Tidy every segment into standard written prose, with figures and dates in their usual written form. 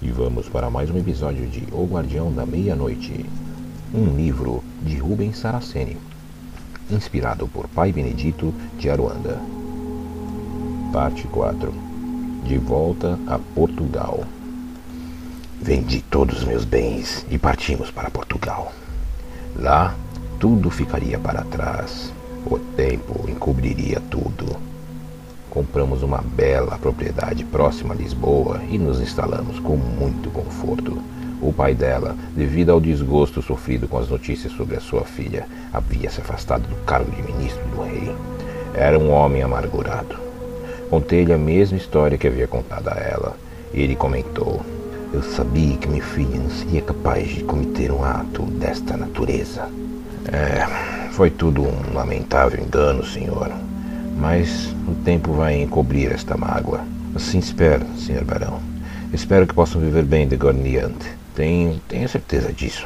E vamos para mais um episódio de O Guardião da Meia-Noite, um livro de Rubens Saraceni, inspirado por Pai Benedito de Aruanda. Parte 4. De volta a Portugal. Vendi todos os meus bens e partimos para Portugal. Lá, tudo ficaria para trás. O tempo encobriria tudo. Compramos uma bela propriedade próxima a Lisboa e nos instalamos com muito conforto. O pai dela, devido ao desgosto sofrido com as notícias sobre a sua filha, havia se afastado do cargo de ministro do rei. Era um homem amargurado. Contei-lhe a mesma história que havia contado a ela. E ele comentou: "Eu sabia que minha filha não seria capaz de cometer um ato desta natureza." Foi tudo um lamentável engano, senhor. Mas o tempo vai encobrir esta mágoa. Assim espero, senhor barão. Espero que possam viver bem de agora em diante. Tenho certeza disso,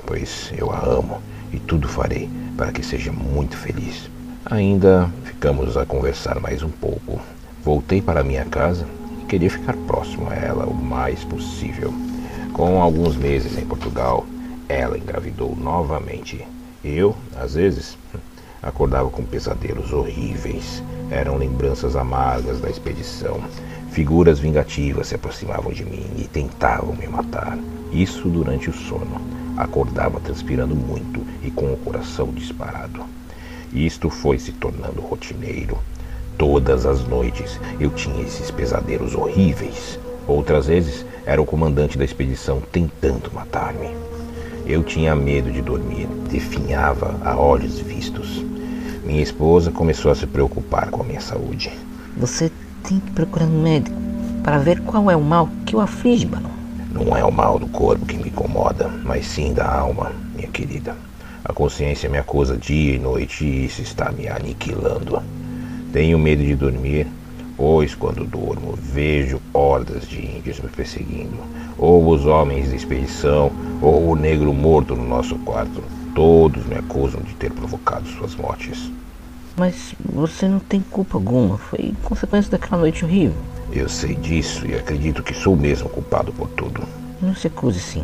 pois eu a amo e tudo farei para que seja muito feliz. Ainda ficamos a conversar mais um pouco. Voltei para minha casa e queria ficar próximo a ela o mais possível. Com alguns meses em Portugal, ela engravidou novamente. Eu, às vezes, acordava com pesadelos horríveis. Eram lembranças amargas da expedição. Figuras vingativas se aproximavam de mim e tentavam me matar. Isso durante o sono. Acordava transpirando muito e com o coração disparado. Isto foi se tornando rotineiro. Todas as noites eu tinha esses pesadelos horríveis. Outras vezes era o comandante da expedição tentando matar-me. Eu tinha medo de dormir, definhava a olhos vistos. Minha esposa começou a se preocupar com a minha saúde. Você tem que procurar um médico para ver qual é o mal que o aflige, barão. Não é o mal do corpo que me incomoda, mas sim da alma, minha querida. A consciência me acusa dia e noite e isso está me aniquilando. Tenho medo de dormir, pois quando durmo vejo hordas de índios me perseguindo, ou os homens da expedição, ou o negro morto no nosso quarto. Todos me acusam de ter provocado suas mortes. Mas você não tem culpa alguma, foi consequência daquela noite horrível. Eu sei disso e acredito que sou mesmo culpado por tudo. Não se acuse sim.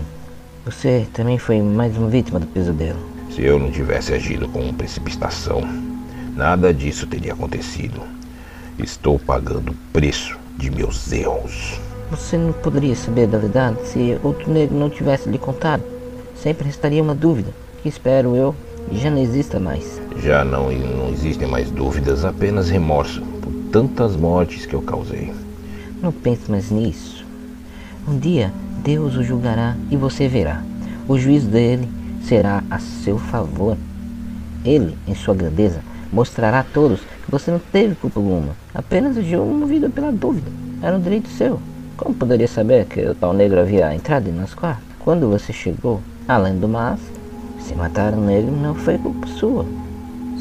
Você também foi mais uma vítima do pesadelo. Se eu não tivesse agido com precipitação, nada disso teria acontecido. Estou pagando o preço de meus erros. Você não poderia saber da verdade se outro negro não tivesse lhe contado. Sempre restaria uma dúvida, que espero eu já não exista mais. Já não existem mais dúvidas, apenas remorso por tantas mortes que eu causei. Não pense mais nisso. Um dia Deus o julgará e você verá. O juízo dele será a seu favor. Ele, em sua grandeza, mostrará a todos que você não teve culpa alguma. Apenas agiu movido pela dúvida. Era um direito seu. Como poderia saber que o tal negro havia entrado em nosso quarto? Quando você chegou, além do mais, se matar um negro não foi culpa sua.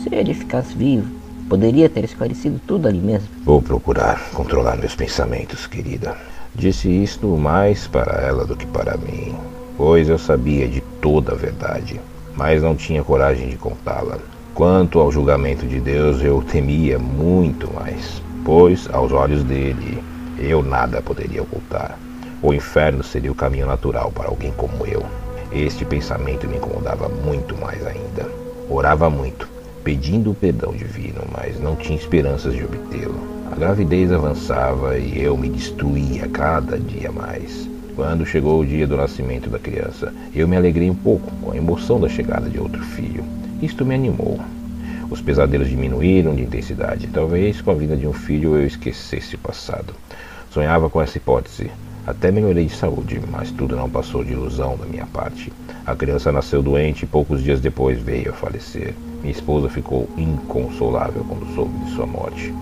Se ele ficasse vivo, poderia ter esclarecido tudo ali mesmo. Vou procurar controlar meus pensamentos, querida. Disse isto mais para ela do que para mim, pois eu sabia de toda a verdade, mas não tinha coragem de contá-la. Quanto ao julgamento de Deus, eu temia muito mais, pois, aos olhos dele, eu nada poderia ocultar. O inferno seria o caminho natural para alguém como eu. Este pensamento me incomodava muito mais ainda. Orava muito, pedindo o perdão divino, mas não tinha esperanças de obtê-lo. A gravidez avançava e eu me destruía cada dia mais. Quando chegou o dia do nascimento da criança, eu me alegrei um pouco com a emoção da chegada de outro filho. Isto me animou. Os pesadelos diminuíram de intensidade. Talvez com a vinda de um filho eu esquecesse o passado. Sonhava com essa hipótese. Até melhorei de saúde, mas tudo não passou de ilusão da minha parte. A criança nasceu doente e poucos dias depois veio a falecer. Minha esposa ficou inconsolável quando soube de sua morte.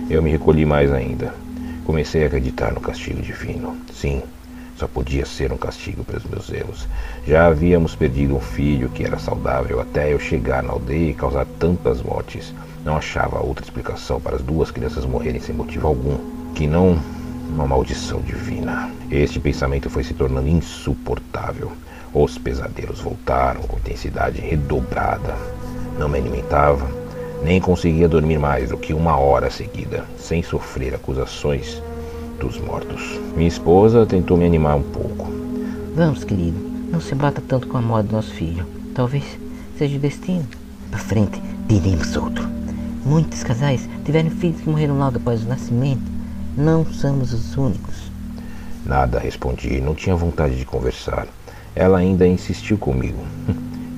Eu me recolhi mais ainda. Comecei a acreditar no castigo divino. Sim, só podia ser um castigo pelos meus erros. Já havíamos perdido um filho que era saudável até eu chegar na aldeia e causar tantas mortes. Não achava outra explicação para as duas crianças morrerem sem motivo algum, que não uma maldição divina. Este pensamento foi se tornando insuportável. Os pesadelos voltaram com intensidade redobrada. Não me alimentava, nem conseguia dormir mais do que 1 hora seguida, sem sofrer acusações dos mortos. Minha esposa tentou me animar um pouco. Vamos, querido, não se bata tanto com a morte do nosso filho. Talvez seja o destino. Para frente, teremos outro. Muitos casais tiveram filhos que morreram logo após o nascimento. Não somos os únicos. Nada, respondi. Não tinha vontade de conversar. Ela ainda insistiu comigo.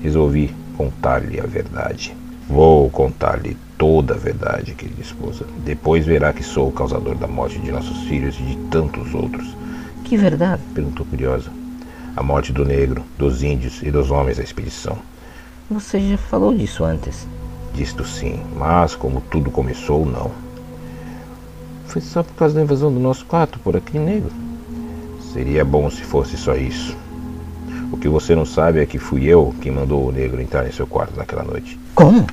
Resolvi contar-lhe a verdade. Vou contar-lhe toda a verdade, querida esposa. Depois verá que sou o causador da morte de nossos filhos e de tantos outros. Que verdade? Perguntou curiosa. A morte do negro, dos índios e dos homens da expedição. Você já falou disso antes. Disto sim, mas como tudo começou, não. Foi só por causa da invasão do nosso quarto por aquele negro. Seria bom se fosse só isso. O que você não sabe é que fui eu quem mandou o negro entrar em seu quarto naquela noite. Como?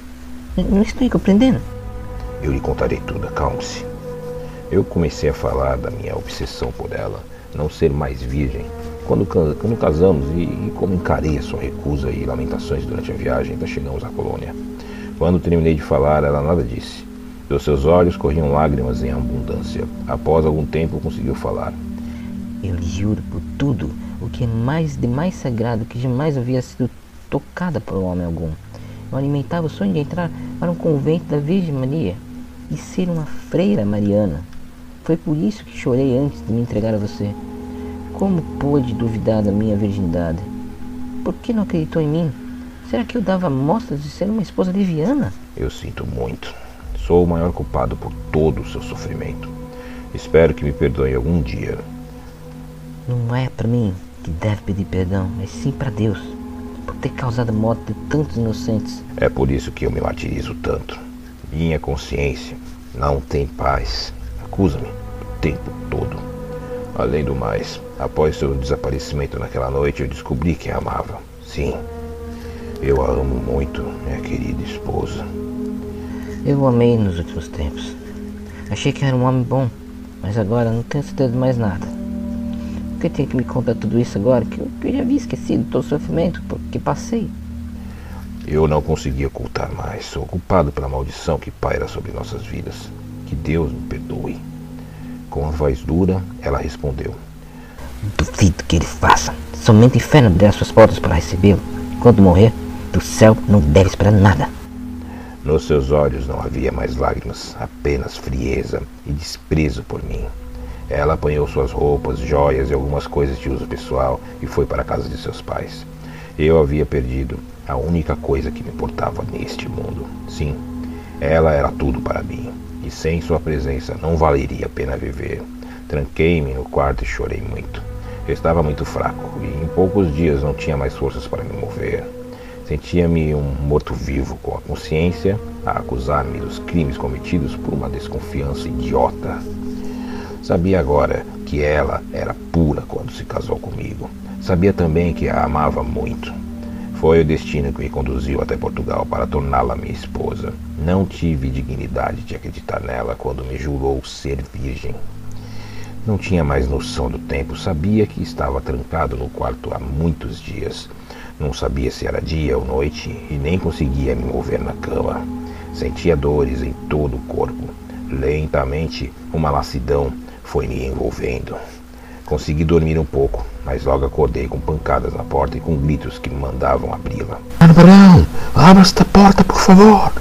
Não estou compreendendo. Eu lhe contarei tudo, acalme-se. Eu comecei a falar da minha obsessão por ela, não ser mais virgem. Quando casamos e como encarei a sua recusa e lamentações durante a viagem, até chegamos à colônia. Quando terminei de falar, ela nada disse. Dos seus olhos corriam lágrimas em abundância. Após algum tempo, conseguiu falar. Eu lhe juro por tudo o que é de mais sagrado que jamais havia sido tocada por homem algum. Eu alimentava o sonho de entrar para um convento da Virgem Maria e ser uma freira mariana. Foi por isso que chorei antes de me entregar a você. Como pôde duvidar da minha virgindade? Por que não acreditou em mim? Será que eu dava mostras de ser uma esposa leviana? Eu sinto muito. Sou o maior culpado por todo o seu sofrimento. Espero que me perdoe algum dia. Não é para mim que deve pedir perdão, mas sim para Deus, por ter causado a morte de tantos inocentes. É por isso que eu me martirizo tanto. Minha consciência não tem paz. Acusa-me o tempo todo. Além do mais, após seu desaparecimento naquela noite, eu descobri que a amava. Sim, eu a amo muito, minha querida esposa. Eu o amei nos últimos tempos. Achei que era um homem bom, mas agora não tenho certeza de mais nada. Por que tem que me contar tudo isso agora, que eu já havia esquecido todo o sofrimento que passei? Eu não consegui ocultar mais. Sou culpado pela maldição que paira sobre nossas vidas. Que Deus me perdoe. Com a voz dura, ela respondeu. Duvido que ele faça. Somente o inferno abrirá suas portas para recebê-lo. Quando morrer, do céu não deve esperar nada. Nos seus olhos não havia mais lágrimas, apenas frieza e desprezo por mim. Ela apanhou suas roupas, joias e algumas coisas de uso pessoal e foi para a casa de seus pais. Eu havia perdido a única coisa que me importava neste mundo. Sim, ela era tudo para mim, e sem sua presença não valeria a pena viver. Tranquei-me no quarto e chorei muito. Eu estava muito fraco e em poucos dias não tinha mais forças para me mover. Sentia-me um morto-vivo, com a consciência a acusar-me dos crimes cometidos por uma desconfiança idiota. Sabia agora que ela era pura quando se casou comigo. Sabia também que a amava muito. Foi o destino que me conduziu até Portugal para torná-la minha esposa. Não tive dignidade de acreditar nela quando me jurou ser virgem. Não tinha mais noção do tempo. Sabia que estava trancado no quarto há muitos dias. Não sabia se era dia ou noite e nem conseguia me mover na cama. Sentia dores em todo o corpo. Lentamente, uma lassidão foi me envolvendo. Consegui dormir um pouco, mas logo acordei com pancadas na porta e com gritos que me mandavam abri-la. Abraão, abra esta porta, por favor.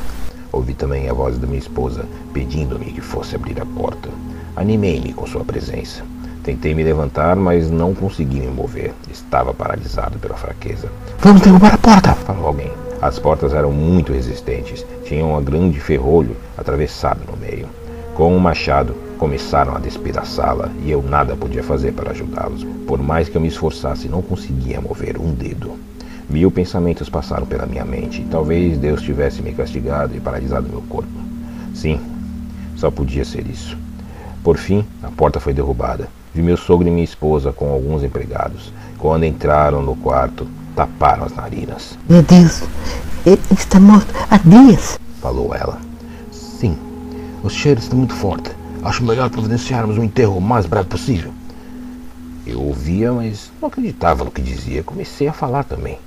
Ouvi também a voz da minha esposa pedindo-me que fosse abrir a porta. Animei-me com sua presença. Tentei me levantar, mas não consegui me mover. Estava paralisado pela fraqueza. Vamos derrubar a porta, falou alguém. As portas eram muito resistentes. Tinham um grande ferrolho atravessado no meio. Com um machado, começaram a despedaçá-la e eu nada podia fazer para ajudá-los. Por mais que eu me esforçasse, não conseguia mover um dedo. 1000 pensamentos passaram pela minha mente. Talvez Deus tivesse me castigado e paralisado meu corpo. Sim, só podia ser isso. Por fim, a porta foi derrubada. Vi meu sogro e minha esposa com alguns empregados. Quando entraram no quarto, taparam as narinas. Meu Deus, ele está morto há dias, falou ela. Sim, o cheiro está muito forte. Acho melhor providenciarmos um enterro o mais breve possível. Eu ouvia, mas não acreditava no que dizia. Comecei a falar também.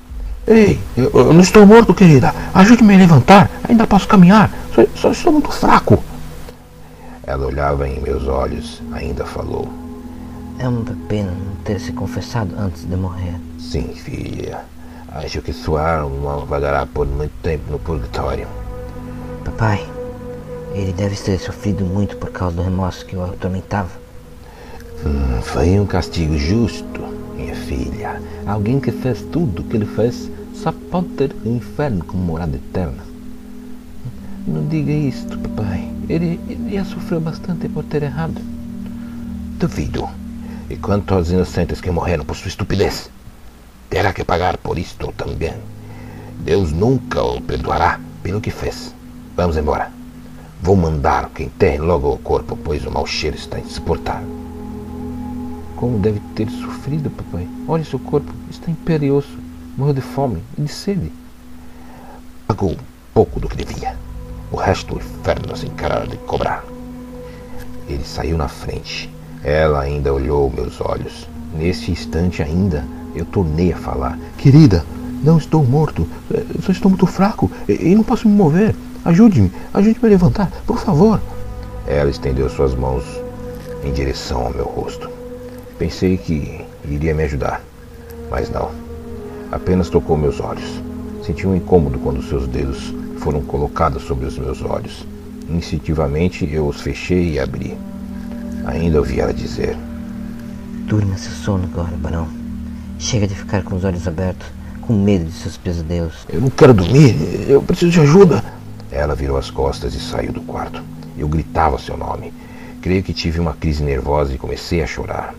Ei, eu não estou morto, querida. Ajude-me a levantar. Ainda posso caminhar. Só estou muito fraco. Ela olhava em meus olhos, ainda falou. É uma pena não ter se confessado antes de morrer. Sim, filha. Acho que sua alma vagará por muito tempo no purgatório. Papai, ele deve ter sofrido muito por causa do remorso que o atormentava. Foi um castigo justo, minha filha. Alguém que fez tudo o que ele fez só pode ter o inferno como morada eterna. Não diga isto, papai. Ele já sofreu bastante por ter errado. Duvido. E quanto aos inocentes que morreram por sua estupidez, terá que pagar por isto também. Deus nunca o perdoará pelo que fez. Vamos embora. Vou mandar que enterrem logo o corpo, pois o mau cheiro está insuportável. Como deve ter sofrido, papai. Olha, seu corpo está imperioso. Morreu de fome e de sede. Pagou pouco do que devia. O resto o inferno se encarará de cobrar. Ele saiu na frente. Ela ainda olhou meus olhos. Nesse instante ainda, eu tornei a falar. Querida, não estou morto. Só estou muito fraco e não posso me mover. Ajude-me a levantar, por favor. Ela estendeu suas mãos em direção ao meu rosto. Pensei que iria me ajudar, mas não. Apenas tocou meus olhos. Senti um incômodo quando seus dedos foram colocados sobre os meus olhos. Instintivamente eu os fechei e abri. Ainda ouvi ela dizer: Durma seu sono agora, barão. Chega de ficar com os olhos abertos, com medo de seus pesadelos. Eu não quero dormir, eu preciso de ajuda. Ela virou as costas e saiu do quarto. Eu gritava seu nome. Creio que tive uma crise nervosa e comecei a chorar.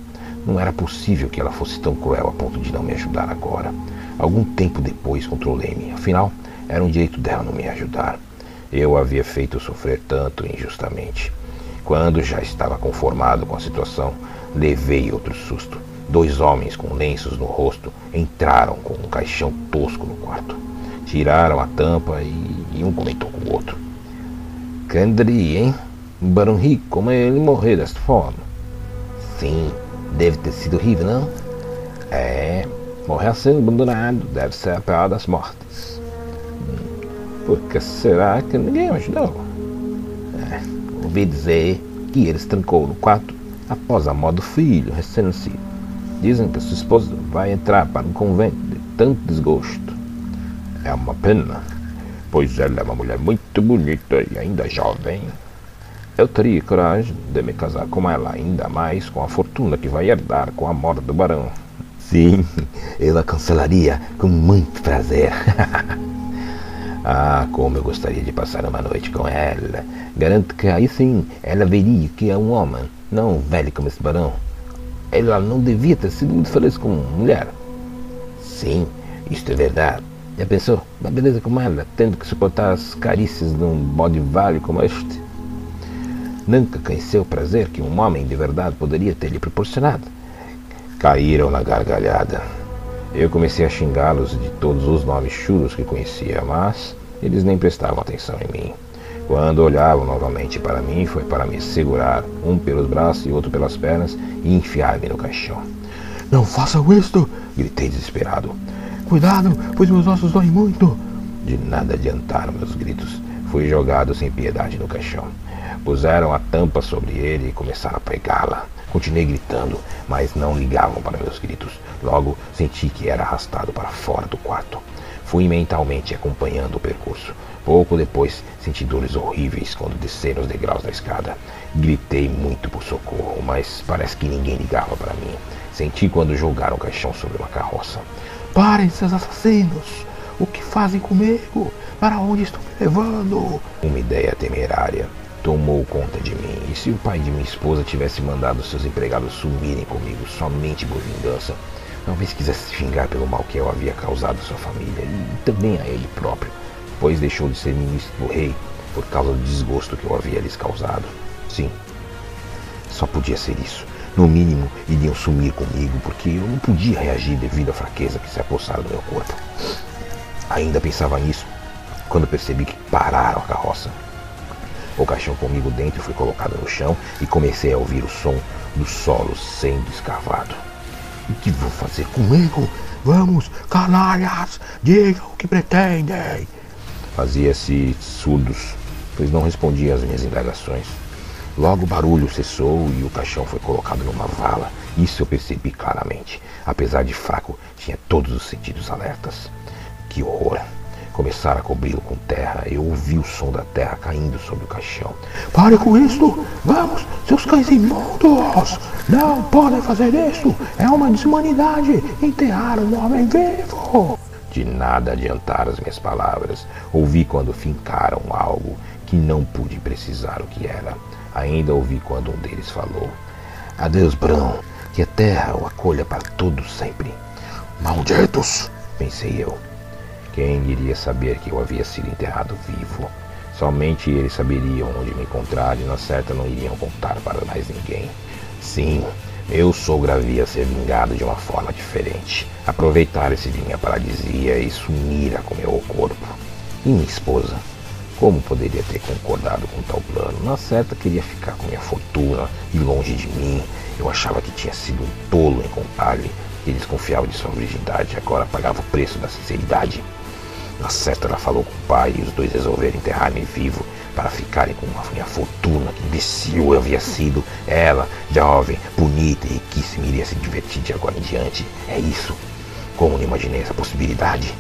Não era possível que ela fosse tão cruel a ponto de não me ajudar agora. Algum tempo depois controlei-me. Afinal, era um direito dela não me ajudar. Eu a havia feito sofrer tanto injustamente. Quando já estava conformado com a situação, levei outro susto. 2 homens com lenços no rosto entraram com um caixão tosco no quarto. Tiraram a tampa e um comentou com o outro: Candri, hein? Um barão rico, como ele morrer desta forma? Sim, deve ter sido horrível, não? É, morrer sendo abandonado deve ser a pior das mortes. Por que será que ninguém o ajudou? Ouvi dizer que ele se trancou no quarto após a morte do filho recém-nascido. Dizem que sua esposa vai entrar para um convento de tanto desgosto. É uma pena, pois ela é uma mulher muito bonita e ainda jovem. Eu teria coragem de me casar com ela, ainda mais com a fortuna que vai herdar com a morte do barão. Sim, eu a cancelaria com muito prazer. Ah, como eu gostaria de passar uma noite com ela. Garanto que aí sim ela veria que é um homem, não um velho como esse barão. Ela não devia ter sido muito feliz com mulher. Sim, isto é verdade. Já pensou? Uma beleza como ela, tendo que suportar as carícias de um bode velho como este? Nunca conheceu o prazer que um homem de verdade poderia ter lhe proporcionado. Caíram na gargalhada. Eu comecei a xingá-los de todos os nomes chulos que conhecia, mas eles nem prestavam atenção em mim. Quando olhavam novamente para mim, foi para me segurar, um pelos braços e outro pelas pernas, e enfiar-me no caixão. Não façam isto! Gritei desesperado. Cuidado, pois meus ossos doem muito! De nada adiantaram meus gritos. Fui jogado sem piedade no caixão. Puseram a tampa sobre ele e começaram a pregá-la. Continuei gritando, mas não ligavam para meus gritos. Logo, senti que era arrastado para fora do quarto. Fui mentalmente acompanhando o percurso. Pouco depois, senti dores horríveis quando desci os degraus da escada. Gritei muito por socorro, mas parece que ninguém ligava para mim. Senti quando jogaram o caixão sobre uma carroça. Parem, seus assassinos! O que fazem comigo? Para onde estão me levando? Uma ideia temerária tomou conta de mim. E se o pai de minha esposa tivesse mandado seus empregados sumirem comigo somente por vingança, talvez quisesse se vingar pelo mal que eu havia causado à sua família e também a ele próprio, pois deixou de ser ministro do rei por causa do desgosto que eu havia lhes causado. Sim, só podia ser isso. No mínimo, iriam sumir comigo, porque eu não podia reagir devido à fraqueza que se apossara do meu corpo. Ainda pensava nisso quando percebi que pararam a carroça. O caixão comigo dentro foi colocado no chão e comecei a ouvir o som do solo sendo escavado. O que vão fazer comigo? Vamos, canalhas, digam o que pretendem. Fazia-se surdos, pois não respondia às minhas indagações. Logo o barulho cessou e o caixão foi colocado numa vala. Isso eu percebi claramente. Apesar de fraco, tinha todos os sentidos alertas. Que horror! Começaram a cobri-lo com terra. Eu ouvi o som da terra caindo sobre o caixão. Pare com isto! Vamos, seus cães imundos! Não podem fazer isso! É uma desumanidade! Enterrar um homem vivo! De nada adiantaram as minhas palavras. Ouvi quando fincaram algo que não pude precisar o que era. Ainda ouvi quando um deles falou: Adeus, Brão, que a terra o acolha para todo sempre. Malditos! Pensei eu. Quem iria saber que eu havia sido enterrado vivo? Somente eles saberiam onde me encontrar e na certa não iriam contar para mais ninguém. Sim, meu sogro havia ser vingado de uma forma diferente. Aproveitar-se de minha paralisia e sumira com meu corpo. E minha esposa? Como poderia ter concordado com tal plano? Na certa queria ficar com minha fortuna e longe de mim. Eu achava que tinha sido um tolo em contar-lhe. Ele desconfiava de sua virgindade e agora pagava o preço da sinceridade. Na certa ela falou com o pai e os dois resolveram enterrar-me vivo para ficarem com a minha fortuna. Que imbecil eu havia sido. Ela, jovem, bonita e riquíssima, iria se divertir de agora em diante. É isso. Como não imaginei essa possibilidade?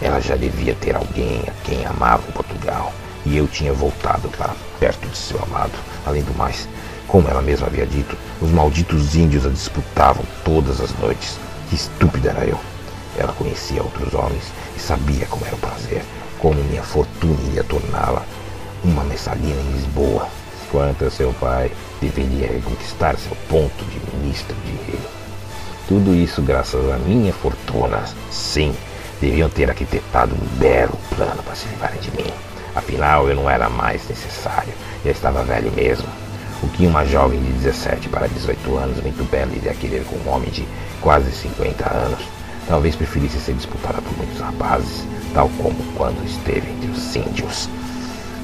Ela já devia ter alguém a quem amava em Portugal. E eu tinha voltado para perto de seu amado. Além do mais, como ela mesma havia dito, os malditos índios a disputavam todas as noites. Que estúpida era eu. Ela conhecia outros homens e sabia como era o prazer, como minha fortuna iria torná-la uma messalina em Lisboa. Quanto a seu pai, deveria reconquistar seu ponto de ministro de rei. Tudo isso graças à minha fortuna. Sim, deviam ter arquitetado um belo plano para se livrarem de mim. Afinal, eu não era mais necessário, já estava velho mesmo. O que uma jovem de 17 para 18 anos muito bela iria querer com um homem de quase 50 anos? Talvez preferisse ser disputada por muitos rapazes, tal como quando esteve entre os índios.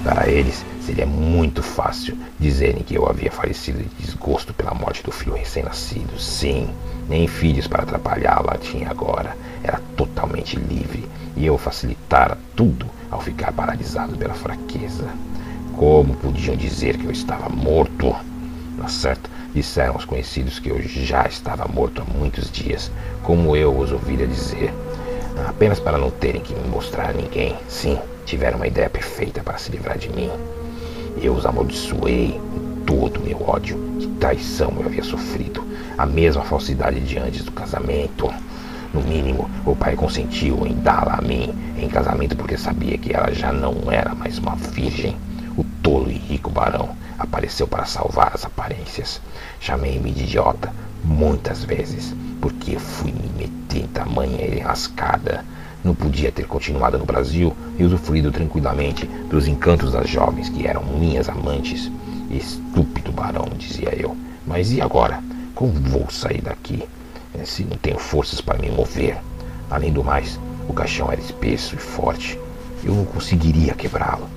Para eles, seria muito fácil dizerem que eu havia falecido de desgosto pela morte do filho recém-nascido. Sim, nem filhos para atrapalhá-la tinha agora. Era totalmente livre e eu facilitara tudo ao ficar paralisado pela fraqueza. Como podiam dizer que eu estava morto? Na certa, disseram aos conhecidos que eu já estava morto há muitos dias, como eu os ouvira dizer, apenas para não terem que me mostrar a ninguém. Sim, tiveram uma ideia perfeita para se livrar de mim. Eu os amaldiçoei com todo o meu ódio. Que traição eu havia sofrido. A mesma falsidade de antes do casamento. No mínimo, o pai consentiu em dá-la a mim em casamento porque sabia que ela já não era mais uma virgem. O tolo e rico barão apareceu para salvar as aparências. Chamei-me de idiota muitas vezes, porque fui me meter em tamanha enrascada. Não podia ter continuado no Brasil e usufruído tranquilamente dos encantos das jovens que eram minhas amantes. Estúpido barão, dizia eu. Mas e agora? Como vou sair daqui, se não tenho forças para me mover? Além do mais, o caixão era espesso e forte. Eu não conseguiria quebrá-lo.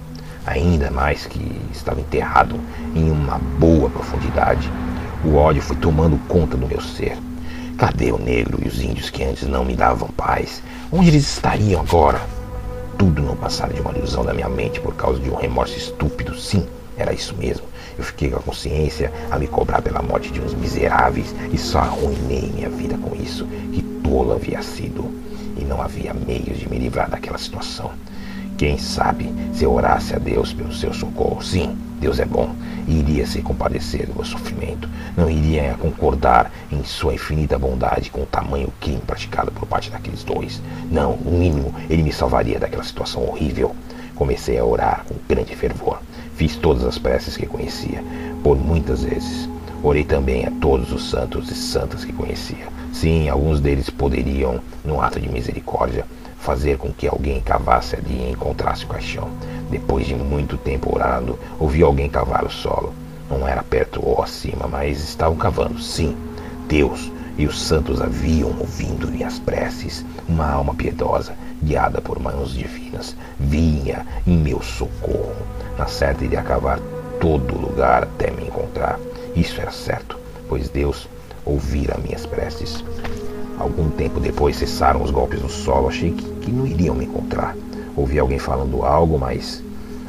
Ainda mais que estava enterrado em uma boa profundidade. O ódio foi tomando conta do meu ser. Cadê o negro e os índios que antes não me davam paz? Onde eles estariam agora? Tudo não passara de uma ilusão da minha mente por causa de um remorso estúpido. Sim, era isso mesmo. Eu fiquei com a consciência a me cobrar pela morte de uns miseráveis e só arruinei minha vida com isso. Que tolo havia sido. E não havia meios de me livrar daquela situação. Quem sabe, se eu orasse a Deus pelo seu socorro, sim, Deus é bom, e iria se compadecer do meu sofrimento, não iria concordar em sua infinita bondade com o tamanho crime praticado por parte daqueles dois. Não, no mínimo, ele me salvaria daquela situação horrível. Comecei a orar com grande fervor. Fiz todas as preces que conhecia, por muitas vezes. Orei também a todos os santos e santas que conhecia. Sim, alguns deles poderiam, num ato de misericórdia, fazer com que alguém cavasse ali e encontrasse o caixão. Depois de muito tempo orando, ouvi alguém cavar o solo. Não era perto ou acima, mas estavam cavando. Sim, Deus e os santos haviam ouvido minhas preces. Uma alma piedosa, guiada por mãos divinas, vinha em meu socorro. Na certa iria cavar todo lugar até me encontrar. Isso era certo, pois Deus ouvira minhas preces. Algum tempo depois cessaram os golpes no solo. Achei que não iriam me encontrar. Ouvi alguém falando algo, mas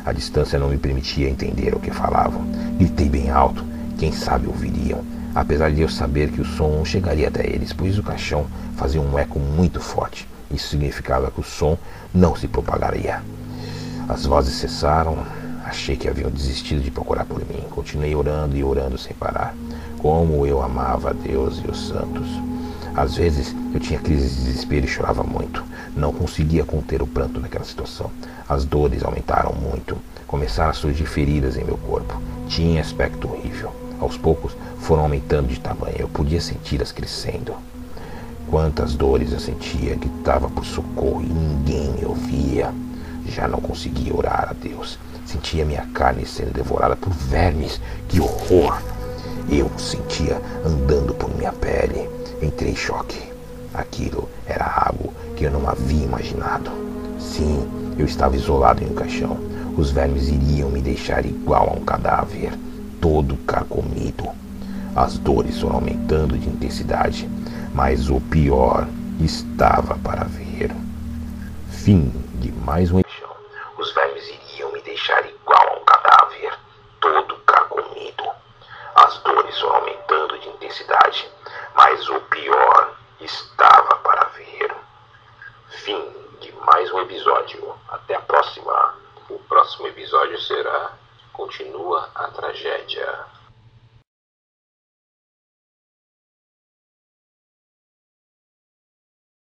A distância não me permitia entender o que falavam. Gritei bem alto, quem sabe ouviriam, apesar de eu saber que o som chegaria até eles, pois o caixão fazia um eco muito forte. Isso significava que o som não se propagaria. As vozes cessaram. Achei que haviam desistido de procurar por mim. Continuei orando e orando sem parar. Como eu amava a Deus e os santos. Às vezes eu tinha crises de desespero e chorava muito. Não conseguia conter o pranto naquela situação. As dores aumentaram muito. Começaram a surgir feridas em meu corpo. Tinha aspecto horrível. Aos poucos foram aumentando de tamanho. Eu podia senti-las crescendo. Quantas dores eu sentia, gritava por socorro e ninguém me ouvia. Já não conseguia orar a Deus. Sentia minha carne sendo devorada por vermes. Que horror! Eu sentia andando por minha pele. Entrei em choque. Aquilo era algo que eu não havia imaginado. Sim, eu estava isolado em um caixão. Os vermes iriam me deixar igual a um cadáver, todo carcomido. As dores foram aumentando de intensidade, mas o pior estava para vir. Fim de mais um episódio. Os vermes iriam me deixar igual a um cadáver, todo carcomido. As dores foram aumentando de intensidade, mas o pior estava para vir. Fim de mais um episódio. Até a próxima. O próximo episódio será Continua a Tragédia.